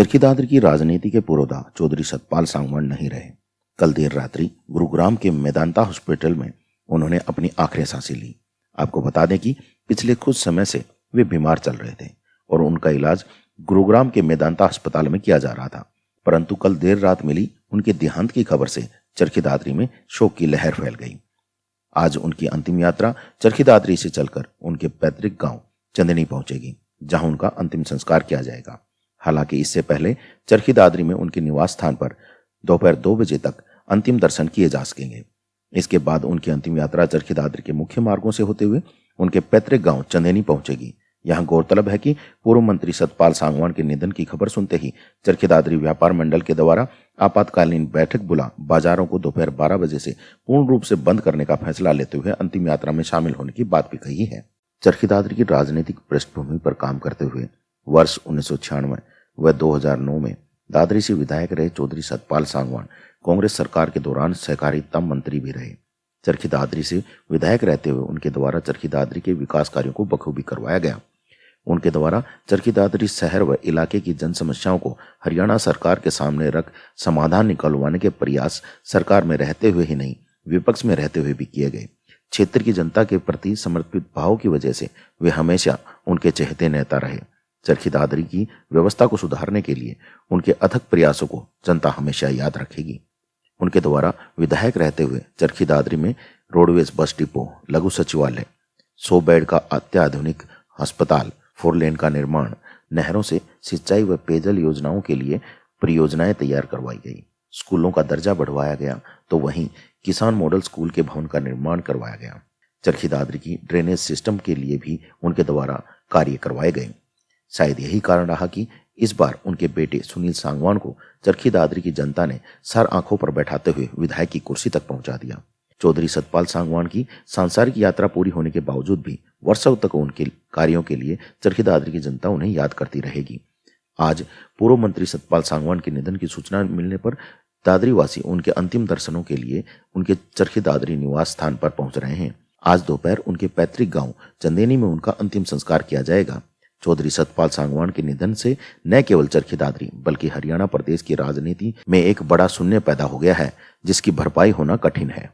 चरखी दादरी की राजनीति के पुरोधा चौधरी सतपाल सांगवान नहीं रहे। कल देर रात्रि गुरुग्राम के मेदांता हॉस्पिटल में उन्होंने अपनी आखिरी सांसें ली। आपको बता दें कि पिछले कुछ समय से वे बीमार चल रहे थे और उनका इलाज गुरुग्राम के मेदांता अस्पताल में किया जा रहा था, परंतु कल देर रात मिली उनके देहांत की खबर से चरखी दादरी में शोक की लहर फैल गई। आज उनकी अंतिम यात्रा चरखी दादरी से चलकर उनके पैतृक गांव चंदनी पहुंचेगी, जहां उनका अंतिम संस्कार किया जाएगा। हालांकि इससे पहले चरखी दादरी में उनके निवास स्थान पर दोपहर 2 बजे तक अंतिम दर्शन किए जा सकेंगे। इसके बाद उनकी अंतिम यात्रा चरखी दादरी के मुख्य मार्गों से होते हुए उनके पैतृक गांव चंदेनी पहुंचेगी। यहां गौरतलब है कि पूर्व मंत्री सतपाल सांगवान के निधन की खबर सुनते ही चरखी दादरी व्यापार मंडल के द्वारा आपातकालीन बैठक बुला बाजारों को दोपहर 12 बजे से पूर्ण रूप से बंद करने का फैसला लेते हुए अंतिम यात्रा में शामिल होने की बात भी कही है। चरखी दादरी की राजनीतिक पृष्ठभूमि पर काम करते हुए वर्ष 1996 व 2009 में दादरी से विधायक रहे चौधरी सतपाल सांगवान कांग्रेस सरकार के दौरान सहकारिता मंत्री भी रहे। चरखी दादरी से विधायक रहते हुए उनके द्वारा चरखी दादरी के विकास कार्यों को बखूबी करवाया गया। उनके द्वारा चरखी दादरी शहर व इलाके की जन समस्याओं को हरियाणा सरकार के सामने रख समाधान निकलवाने के प्रयास सरकार में रहते हुए ही नहीं, विपक्ष में रहते हुए भी किए गए। क्षेत्र की जनता के प्रति समर्पित भाव की वजह से वे हमेशा उनके चहेते नेता रहे। चरखी दादरी की व्यवस्था को सुधारने के लिए उनके अथक प्रयासों को जनता हमेशा याद रखेगी। उनके द्वारा विधायक रहते हुए चरखी दादरी में रोडवेज बस डिपो, लघु सचिवालय, 100 बेड का अत्याधुनिक अस्पताल, 4 लेन का निर्माण, नहरों से सिंचाई व पेयजल योजनाओं के लिए परियोजनाएं तैयार करवाई गई, स्कूलों का दर्जा बढ़वाया गया, तो वहीं किसान मॉडल स्कूल के भवन का निर्माण करवाया गया। चरखी दादरी की ड्रेनेज सिस्टम के लिए भी उनके द्वारा कार्य करवाए गए। शायद यही कारण रहा कि इस बार उनके बेटे सुनील सांगवान को चरखी दादरी की जनता ने सर आंखों पर बैठाते हुए विधायक की कुर्सी तक पहुंचा दिया। चौधरी सतपाल सांगवान की सांसारिक यात्रा पूरी होने के बावजूद भी वर्षों तक उनके कार्यों के लिए चरखी दादरी की जनता उन्हें याद करती रहेगी। आज पूर्व मंत्री सतपाल सांगवान के निधन की सूचना मिलने पर दादरी वासी उनके अंतिम दर्शनों के लिए उनके चरखी दादरी निवास स्थान पर पहुंच रहे हैं। आज दोपहर उनके पैतृक गांव चंदेनी में उनका अंतिम संस्कार किया जाएगा। चौधरी सतपाल सांगवान के निधन से न केवल चरखी दादरी बल्कि हरियाणा प्रदेश की राजनीति में एक बड़ा शून्य पैदा हो गया है, जिसकी भरपाई होना कठिन है।